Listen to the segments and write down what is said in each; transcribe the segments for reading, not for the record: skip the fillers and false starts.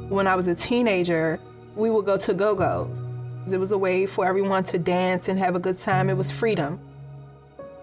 When I was a teenager, we would go to go-go's. It was a way for everyone to dance and have a good time. It was freedom.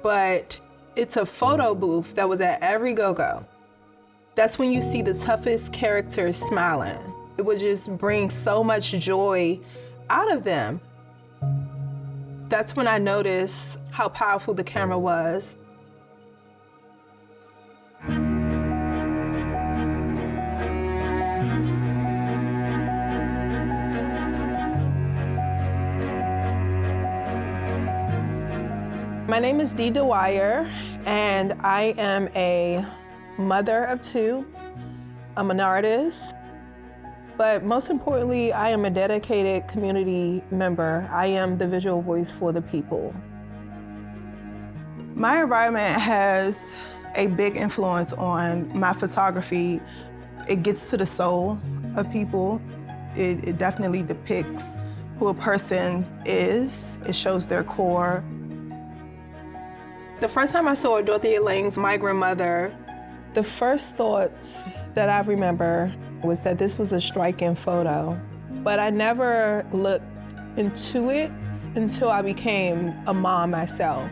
But it's a photo booth that was at every go-go. That's when you see the toughest characters smiling. It would just bring so much joy out of them. That's when I noticed how powerful the camera was. My name is Dee Dwyer, and I am a mother of two. I'm an artist, but most importantly, I am a dedicated community member. I am the visual voice for the people. My environment has a big influence on my photography. It gets to the soul of people. It definitely depicts who a person is. It shows their core. The first time I saw Dorothea Lange's Migrant Mother, the first thoughts that I remember was that this was a striking photo, but I never looked into it until I became a mom myself.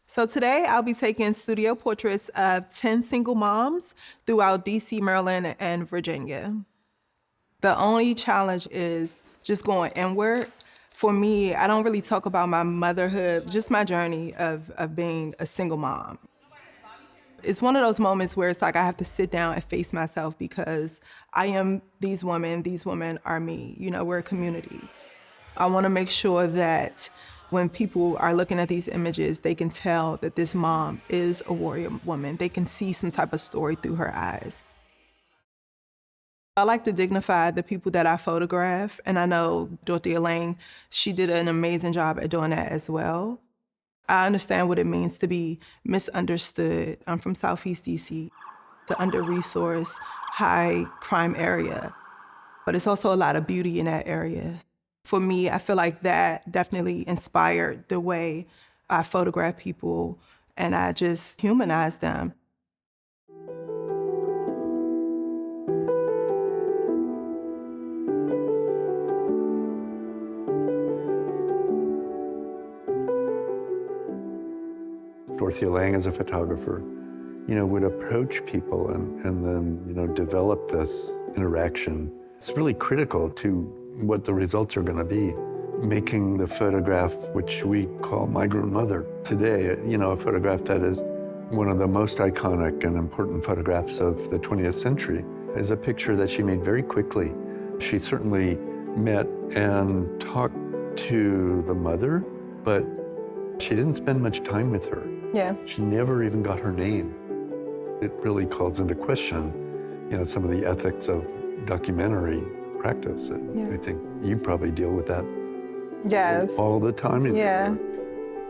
So today I'll be taking studio portraits of 10 single moms throughout DC, Maryland, and Virginia. The only challenge is just going inward. For me, I don't really talk about my motherhood, just my journey of being a single mom. It's one of those moments where it's like I have to sit down and face myself because I am these women are me. You know, we're a community. I want to make sure that when people are looking at these images, they can tell that this mom is a warrior woman. They can see some type of story through her eyes. I like to dignify the people that I photograph, and I know Dorothea Lange, she did an amazing job at doing that as well. I understand what it means to be misunderstood. I'm from Southeast DC, the under-resourced, high crime area, but it's also a lot of beauty in that area. For me, I feel like that definitely inspired the way I photograph people, and I just humanize them. Dorothea Lange, as a photographer, would approach people and then, develop this interaction. It's really critical to what the results are going to be. Making the photograph, which we call Migrant Mother today, a photograph that is one of the most iconic and important photographs of the 20th century, is a picture that she made very quickly. She certainly met and talked to the mother, but she didn't spend much time with her. Yeah. She never even got her name. It really calls into question, some of the ethics of documentary practice. Yeah. I think you probably deal with that yes. all the time. Yeah.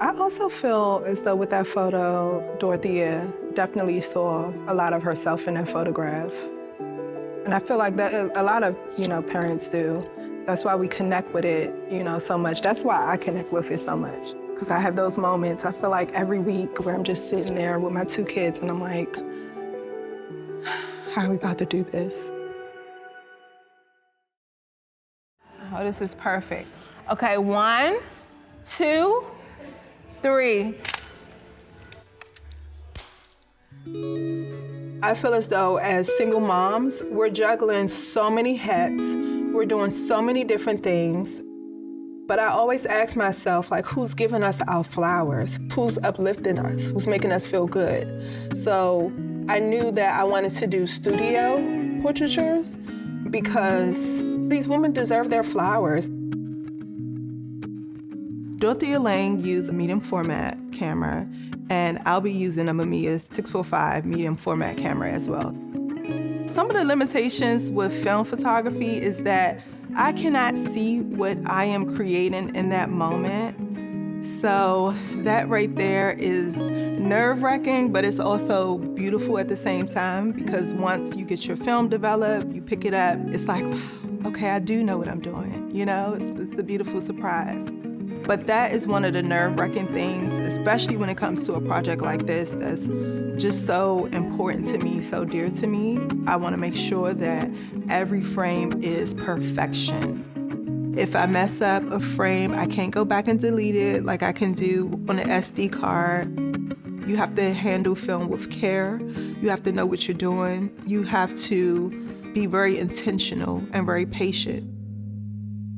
I also feel as though with that photo, Dorothea definitely saw a lot of herself in that photograph. And I feel like that a lot of, parents do. That's why we connect with it, so much. That's why I connect with it so much. Because I have those moments, I feel like every week where I'm just sitting there with my two kids and I'm like, how are we about to do this? Oh, this is perfect. Okay, 1, 2, 3. I feel as though as single moms, we're juggling so many hats, we're doing so many different things. But I always ask myself, who's giving us our flowers? Who's uplifting us? Who's making us feel good? So I knew that I wanted to do studio portraitures because these women deserve their flowers. Dorothea Lange used a medium format camera, and I'll be using a Mamiya 645 medium format camera as well. Some of the limitations with film photography is that I cannot see what I am creating in that moment. So that right there is nerve-wracking, but it's also beautiful at the same time because once you get your film developed, you pick it up, it's like, wow, okay, I do know what I'm doing, It's a beautiful surprise. But that is one of the nerve-wracking things, especially when it comes to a project like this that's just so important to me, so dear to me. I want to make sure that every frame is perfection. If I mess up a frame, I can't go back and delete it like I can do on an SD card. You have to handle film with care. You have to know what you're doing. You have to be very intentional and very patient.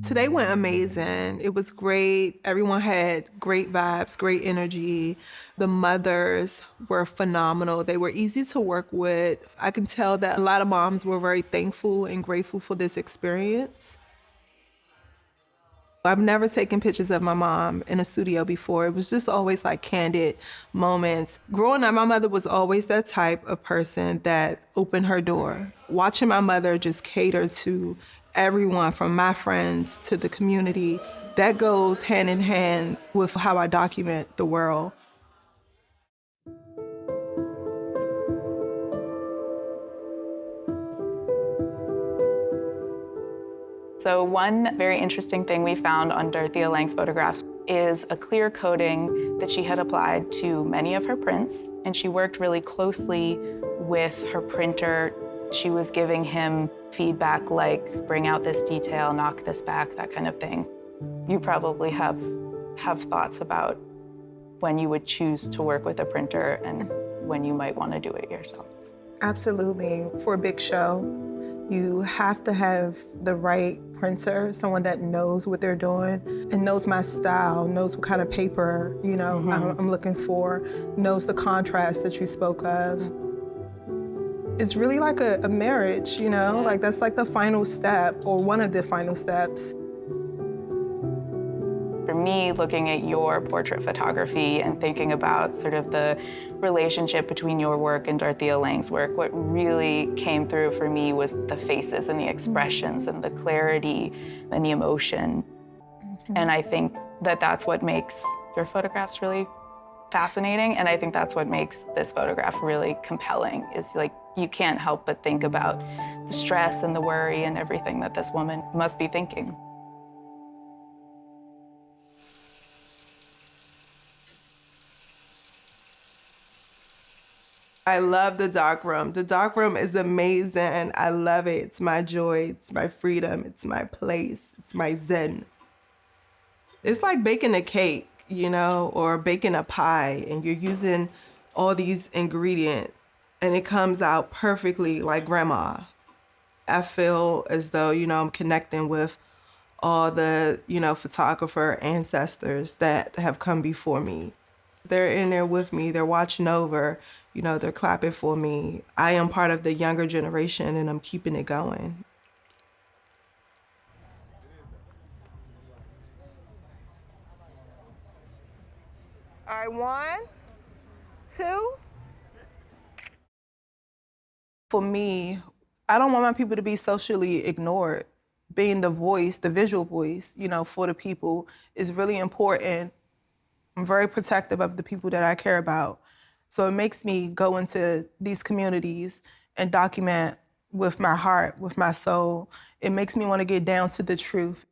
Today went amazing. It was great. Everyone had great vibes, great energy. The mothers were phenomenal. They were easy to work with. I can tell that a lot of moms were very thankful and grateful for this experience. I've never taken pictures of my mom in a studio before. It was just always like candid moments. Growing up, my mother was always that type of person that opened her door. Watching my mother just cater to everyone from my friends to the community, that goes hand in hand with how I document the world. So one very interesting thing we found on Dorothea Lange's photographs is a clear coating that she had applied to many of her prints, and she worked really closely with her printer. She was giving him feedback like, bring out this detail, knock this back, that kind of thing. You probably have thoughts about when you would choose to work with a printer and when you might want to do it yourself. Absolutely. For a big show, you have to have the right printer, someone that knows what they're doing and knows my style, knows what kind of paper, I'm looking for, knows the contrast that you spoke of. It's really like a marriage, like that's like the final step or one of the final steps. For me, looking at your portrait photography and thinking about sort of the relationship between your work and Dorothea Lange's work, what really came through for me was the faces and the expressions and the clarity and the emotion. And I think that that's what makes your photographs really fascinating, and I think that's what makes this photograph really compelling, is like you can't help but think about the stress and the worry and everything that this woman must be thinking. I love the darkroom. The darkroom is amazing. I love it. It's my joy. It's my freedom. It's my place. It's my zen. It's like baking a cake, or baking a pie, and you're using all these ingredients, and it comes out perfectly like grandma. I feel as though, I'm connecting with all the, photographer ancestors that have come before me. They're in there with me. They're watching over. They're clapping for me. I am part of the younger generation, and I'm keeping it going. All right, 1, 2. For me, I don't want my people to be socially ignored. Being the voice, the visual voice, for the people is really important. I'm very protective of the people that I care about. So it makes me go into these communities and document with my heart, with my soul. It makes me want to get down to the truth.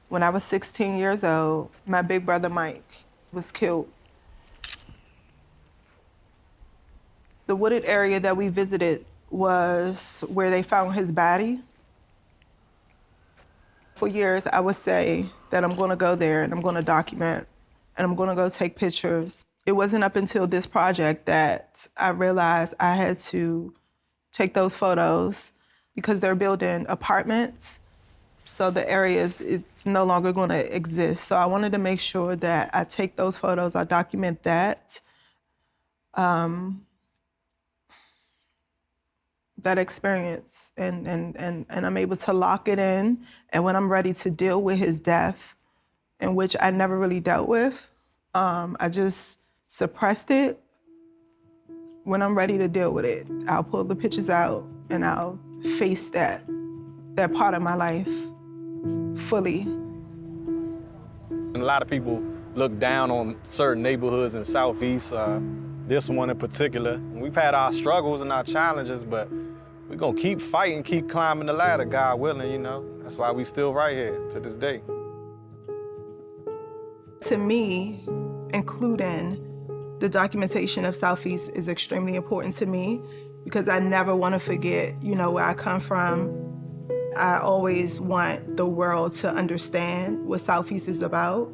When I was 16 years old, my big brother Mike was killed. The wooded area that we visited was where they found his body. For years, I would say that I'm gonna go there and I'm gonna document and I'm gonna go take pictures. It wasn't up until this project that I realized I had to take those photos because they're building apartments. So the areas, it's no longer gonna exist. So I wanted to make sure that I take those photos, I document that. That experience and I'm able to lock it in. And when I'm ready to deal with his death, in which I never really dealt with, I just suppressed it. When I'm ready to deal with it, I'll pull the pictures out and I'll face that part of my life fully. A lot of people look down on certain neighborhoods in Southeast this one in particular. We've had our struggles and our challenges, but we're gonna keep fighting, keep climbing the ladder, God willing, you know? That's why we still right here to this day. To me, including the documentation of Southeast is extremely important to me because I never want to forget, you know, where I come from. I always want the world to understand what Southeast is about.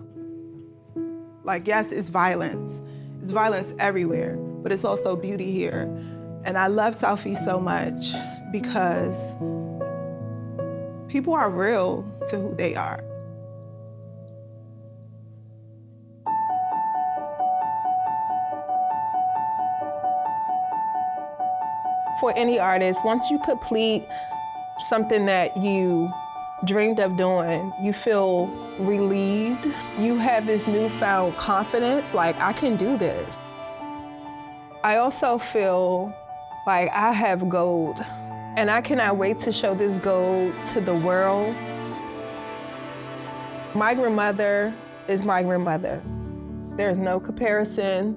Like, yes, it's violence. It's violence everywhere, but it's also beauty here. And I love Southeast so much because people are real to who they are. For any artist, once you complete something that you dreamed of doing, you feel relieved. You have this newfound confidence, like, I can do this. I also feel like I have gold, and I cannot wait to show this gold to the world. Migrant Mother is Migrant Mother. There's no comparison,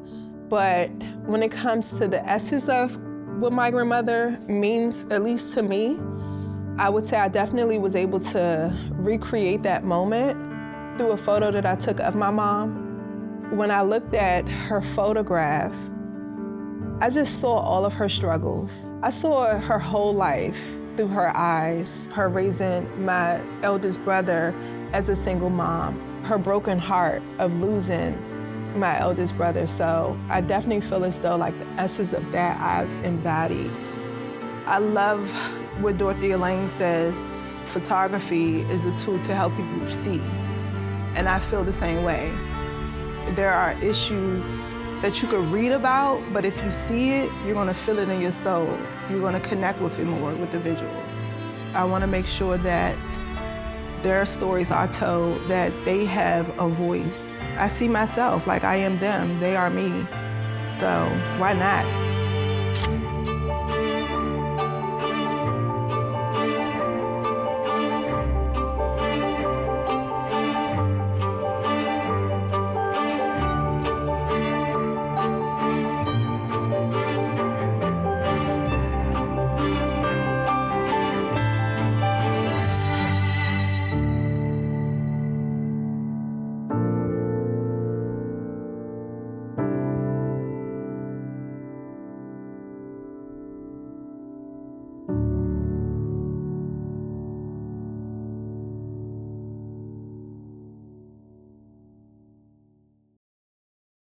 but when it comes to the essence of what Migrant Mother means, at least to me, I would say I definitely was able to recreate that moment through a photo that I took of my mom. When I looked at her photograph, I just saw all of her struggles. I saw her whole life through her eyes, her raising my eldest brother as a single mom, her broken heart of losing my eldest brother. So I definitely feel as though like the essence of that I've embodied. I love what Dorothea Lange says, photography is a tool to help people see. And I feel the same way. There are issues that you could read about, but if you see it, you're gonna feel it in your soul. You're gonna connect with it more, with the visuals. I wanna make sure that their stories are told, that they have a voice. I see myself like I am them, they are me. So why not?